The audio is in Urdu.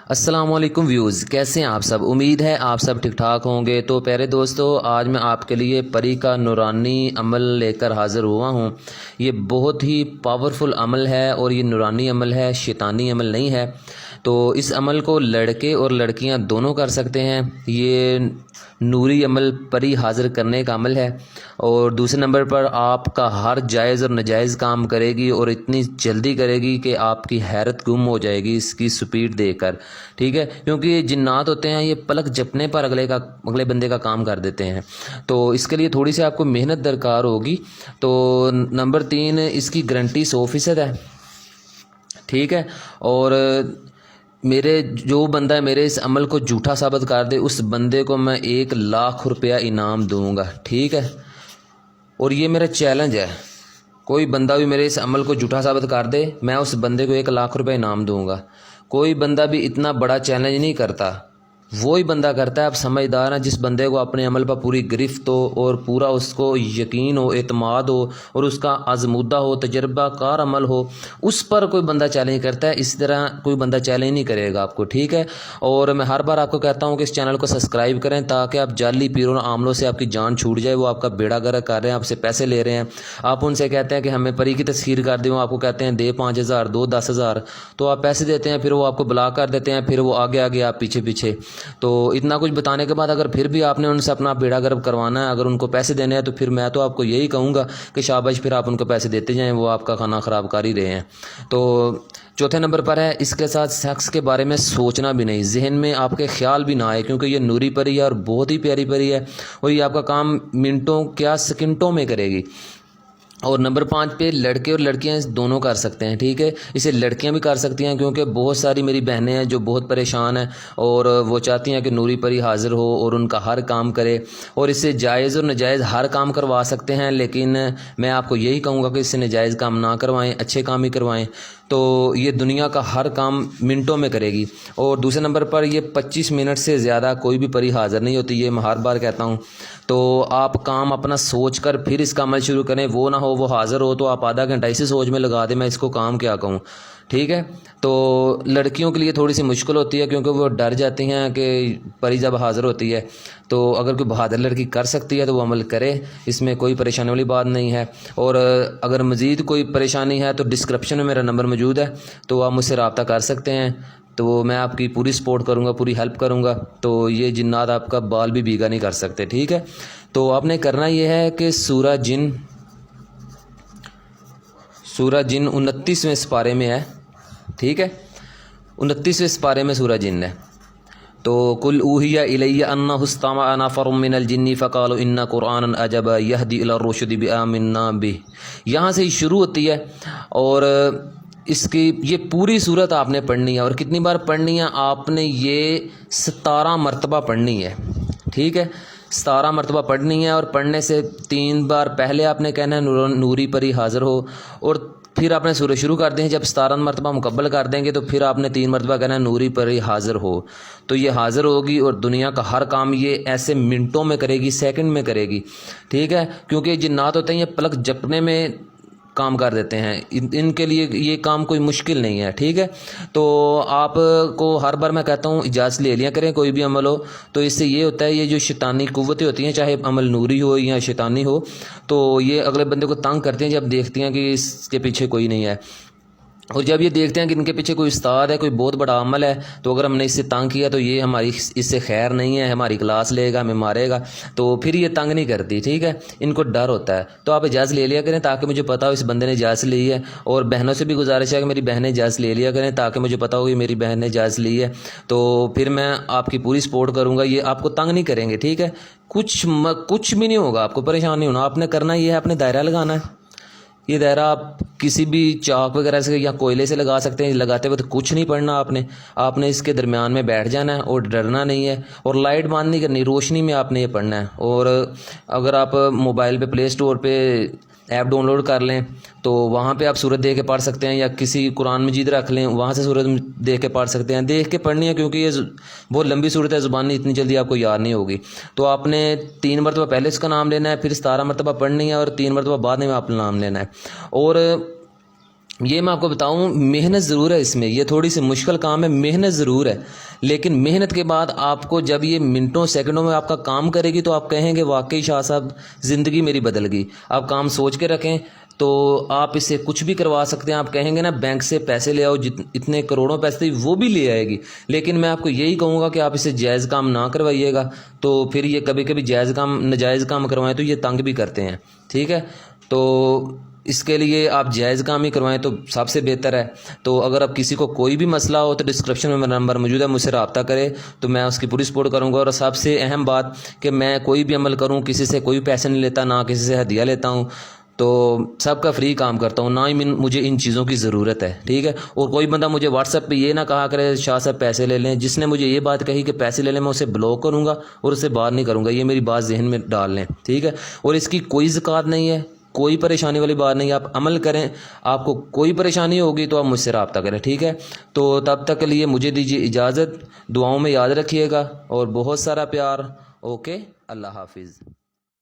السلام علیکم ویوز، کیسے ہیں آپ سب؟ امید ہے آپ سب ٹھیک ٹھاک ہوں گے۔ تو پیارے دوستو، آج میں آپ کے لیے پری کا نورانی عمل لے کر حاضر ہوا ہوں۔ یہ بہت ہی پاورفل عمل ہے اور یہ نورانی عمل ہے، شیطانی عمل نہیں ہے۔ تو اس عمل کو لڑکے اور لڑکیاں دونوں کر سکتے ہیں۔ یہ نوری عمل پری حاضر کرنے کا عمل ہے، اور دوسرے نمبر پر آپ کا ہر جائز اور ناجائز کام کرے گی، اور اتنی جلدی کرے گی کہ آپ کی حیرت گم ہو جائے گی اس کی سپیڈ دیکھ کر، ٹھیک ہے؟ کیونکہ یہ جنات ہوتے ہیں، یہ پلک جھپنے پر اگلے بندے کا کام کر دیتے ہیں۔ تو اس کے لیے تھوڑی سی آپ کو محنت درکار ہوگی۔ تو نمبر 3، اس کی گارنٹی 100% ہے، ٹھیک ہے؟ اور جو بندہ میرے اس عمل کو جھوٹا ثابت کر دے، اس بندے کو میں 1,00,000 روپیہ انعام دوں گا، ٹھیک ہے؟ اور یہ میرا چیلنج ہے، کوئی بندہ بھی میرے اس عمل کو جھوٹا ثابت کر دے، میں اس بندے کو 1,00,000 روپے انعام دوں گا۔ کوئی بندہ بھی اتنا بڑا چیلنج نہیں کرتا، وہی بندہ کرتا ہے۔ آپ سمجھدار ہیں، جس بندے کو اپنے عمل پر پوری گرفت ہو اور پورا اس کو یقین ہو، اعتماد ہو، اور اس کا آزمودہ ہو، تجربہ کار عمل ہو، اس پر کوئی بندہ چیلنج کرتا ہے۔ اس طرح کوئی بندہ چیلنج نہیں کرے گا آپ کو، ٹھیک ہے؟ اور میں ہر بار آپ کو کہتا ہوں کہ اس چینل کو سبسکرائب کریں، تاکہ آپ جعلی پیروں عاملوں سے آپ کی جان چھوٹ جائے۔ وہ آپ کا بیڑا گرک کر رہے ہیں، آپ سے پیسے لے رہے ہیں، آپ ان سے کہتے ہیں کہ ہمیں پری کی تسخیر کر دیں، وہ آپ کو کہتے ہیں دے 5,000، دو 10,000، تو آپ پیسے دیتے ہیں، پھر وہ آپ کو بلاک کر دیتے ہیں، پھر وہ آگے آگے آپ پیچھے پیچھے۔ تو اتنا کچھ بتانے کے بعد اگر پھر بھی آپ نے ان سے اپنا بیڑا گرک کروانا ہے، اگر ان کو پیسے دینے ہیں، تو پھر میں تو آپ کو یہی کہوں گا کہ شاباش، پھر آپ ان کو پیسے دیتے جائیں، وہ آپ کا کھانا خراب کر ہی رہے ہیں۔ تو چوتھے نمبر پر ہے، اس کے ساتھ سیکس کے بارے میں سوچنا بھی نہیں، ذہن میں آپ کے خیال بھی نہ آئے، کیونکہ یہ نوری پری ہے اور بہت ہی پیاری پری ہے، اور یہ آپ کا کام منٹوں کیا سیکنڈوں میں کرے گی۔ اور نمبر 5 پہ لڑکے اور لڑکیاں دونوں کر سکتے ہیں، ٹھیک ہے؟ اسے لڑکیاں بھی کر سکتی ہیں، کیونکہ بہت ساری میری بہنیں ہیں جو بہت پریشان ہیں، اور وہ چاہتی ہیں کہ نوری پری حاضر ہو اور ان کا ہر کام کرے، اور اس سے جائز اور ناجائز ہر کام کروا سکتے ہیں۔ لیکن میں آپ کو یہی کہوں گا کہ اس سے ناجائز کام نہ کروائیں، اچھے کام ہی کروائیں۔ تو یہ دنیا کا ہر کام منٹوں میں کرے گی۔ اور دوسرے نمبر پر یہ 25 منٹ سے زیادہ کوئی بھی پری حاضر نہیں ہوتی، یہ میں ہر بار کہتا ہوں۔ تو آپ کام اپنا سوچ کر پھر اس کا عمل شروع کریں، وہ نہ ہو وہ حاضر ہو تو آپ آدھا گھنٹہ اسی سوچ میں لگا دیں میں اس کو کام کیا کہوں، ٹھیک ہے؟ تو لڑکیوں کے لیے تھوڑی سی مشکل ہوتی ہے، کیونکہ وہ ڈر جاتی ہیں کہ پری جب حاضر ہوتی ہے، تو اگر کوئی بہادر لڑکی کر سکتی ہے تو وہ عمل کرے، اس میں کوئی پریشانی والی بات نہیں ہے۔ اور اگر مزید کوئی پریشانی ہے تو ڈسکرپشن میں میرا نمبر موجود ہے، تو آپ مجھ سے رابطہ کر سکتے ہیں، تو میں آپ کی پوری سپورٹ کروں گا، پوری ہیلپ کروں گا۔ تو یہ جنات آپ کا بال بھی بھیگا نہیں کر سکتے، ٹھیک ہے؟ تو آپ نے کرنا یہ ہے کہ سورہ جن 29ویں سپارے میں ہے، ٹھیک ہے؟ 29ویں سپارے میں سورہ جن ہے۔ تو قل اوحی الی انہ استمع نفر من الجن فقالوا ان قرآنا عجب یہدی الی الرشد بآمنا بہ، یہاں سے ہی شروع ہوتی ہے۔ اور اس کی یہ پوری صورت آپ نے پڑھنی ہے، اور کتنی بار پڑھنی ہے آپ نے؟ یہ 17 مرتبہ پڑھنی ہے، ٹھیک ہے؟ 17 مرتبہ پڑھنی ہے، اور پڑھنے سے 3 بار پہلے آپ نے کہنا ہے نوری پری حاضر ہو، اور پھر آپ نے سورہ شروع کر دیں۔ جب 17 مرتبہ مکمل کر دیں گے تو پھر آپ نے 3 مرتبہ کہنا ہے نوری پری حاضر ہو، تو یہ حاضر ہوگی، اور دنیا کا ہر کام یہ ایسے منٹوں میں کرے گی، سیکنڈ میں کرے گی، ٹھیک ہے؟ کیونکہ یہ جنات ہوتے ہیں، یہ پلک جھپکنے میں کام کر دیتے ہیں، ان کے لیے یہ کام کوئی مشکل نہیں ہے، ٹھیک ہے؟ تو آپ کو ہر بار میں کہتا ہوں اجازت لے لیا کریں، کوئی بھی عمل ہو تو اس سے یہ ہوتا ہے، یہ جو شیطانی قوتیں ہوتی ہیں، چاہے عمل نوری ہو یا شیطانی ہو، تو یہ اگلے بندے کو تنگ کرتے ہیں جب دیکھتی ہیں کہ اس کے پیچھے کوئی نہیں ہے۔ اور جب یہ دیکھتے ہیں کہ ان کے پیچھے کوئی استاد ہے، کوئی بہت بڑا عمل ہے، تو اگر ہم نے اس سے تنگ کیا تو یہ ہماری اس سے خیر نہیں ہے، ہماری کلاس لے گا، ہمیں مارے گا، تو پھر یہ تنگ نہیں کرتی، ٹھیک ہے؟ ان کو ڈر ہوتا ہے۔ تو آپ اجازت لے لیا کریں تاکہ مجھے پتا ہو اس بندے نے اجازت لی ہے، اور بہنوں سے بھی گزارش ہے کہ میری بہنیں اجازت لے لیا کریں تاکہ مجھے پتا ہو کہ میری بہن نے اجازت لی ہے، تو پھر میں آپ کی پوری سپورٹ کروں گا۔ یہ آپ کو تنگ نہیں کریں گے، ٹھیک ہے؟ کچھ بھی نہیں ہوگا، آپ کو پریشان نہیں ہونا۔ آپ نے کرنا یہ ہے، آپ نے دائرہ لگانا ہے۔ یہ دائرہ آپ کسی بھی چاک وغیرہ سے یا کوئلے سے لگا سکتے ہیں، لگاتے وقت کچھ نہیں پڑھنا آپ نے اس کے درمیان میں بیٹھ جانا ہے اور ڈرنا نہیں ہے، اور لائٹ بند نہیں کرنی، روشنی میں آپ نے یہ پڑھنا ہے۔ اور اگر آپ موبائل پہ پلے اسٹور پہ ایپ ڈاؤن لوڈ کر لیں تو وہاں پہ آپ سورت دیکھ کے پڑھ سکتے ہیں، یا کسی قرآن مجید رکھ لیں، وہاں سے سورت دیکھ کے پڑھ سکتے ہیں۔ دیکھ کے پڑھنی ہے کیونکہ یہ بہت لمبی صورت ہے، زبانی اتنی جلدی آپ کو یاد نہیں ہوگی۔ تو آپ نے 3 مرتبہ پہلے اس کا نام لینا ہے، پھر 17 مرتبہ پڑھنی ہے، اور 3 مرتبہ بعد میں آپ نے نام لینا ہے۔ اور یہ میں آپ کو بتاؤں محنت ضرور ہے اس میں، یہ تھوڑی سی مشکل کام ہے، محنت ضرور ہے، لیکن محنت کے بعد آپ کو جب یہ منٹوں سیکنڈوں میں آپ کا کام کرے گی تو آپ کہیں گے واقعی شاہ صاحب زندگی میری بدل گئی۔ آپ کام سوچ کے رکھیں تو آپ اس سے کچھ بھی کروا سکتے ہیں۔ آپ کہیں گے نا بینک سے پیسے لے آؤ، اتنے کروڑوں پیسے تھے وہ بھی لے آئے گی، لیکن میں آپ کو یہی کہوں گا کہ آپ اسے جائز کام نہ کروائیے گا، تو پھر یہ کبھی کبھی ناجائز کام کروائیں تو یہ تنگ بھی کرتے ہیں، ٹھیک ہے؟ تو اس کے لیے آپ جائز کام ہی کروائیں تو سب سے بہتر ہے۔ تو اگر اب کسی کو کوئی بھی مسئلہ ہو تو ڈسکرپشن میں میرا نمبر موجود ہے، مجھ سے رابطہ کرے تو میں اس کی پوری سپورٹ کروں گا۔ اور سب سے اہم بات کہ میں کوئی بھی عمل کروں کسی سے کوئی پیسے نہیں لیتا، نہ کسی سے ہدیہ لیتا ہوں، تو سب کا فری کام کرتا ہوں، نہ ہی مجھے ان چیزوں کی ضرورت ہے، ٹھیک ہے؟ اور کوئی بندہ مجھے واٹس ایپ پہ یہ نہ کہا کرے شاہ صاحب پیسے لے لیں، جس نے مجھے یہ بات کہی کہ پیسے لے لیں میں اسے بلاک کروں گا اور اسے بات نہیں کروں گا، یہ میری بات ذہن میں ڈال لیں، ٹھیک ہے؟ اور اس کی کوئی زکوٰۃ نہیں ہے، کوئی پریشانی والی بات نہیں، آپ عمل کریں، آپ کو کوئی پریشانی ہوگی تو آپ مجھ سے رابطہ کریں، ٹھیک ہے؟ تو تب تک کے لیے مجھے دیجیے اجازت، دعاؤں میں یاد رکھیے گا اور بہت سارا پیار۔ اوکے، اللہ حافظ۔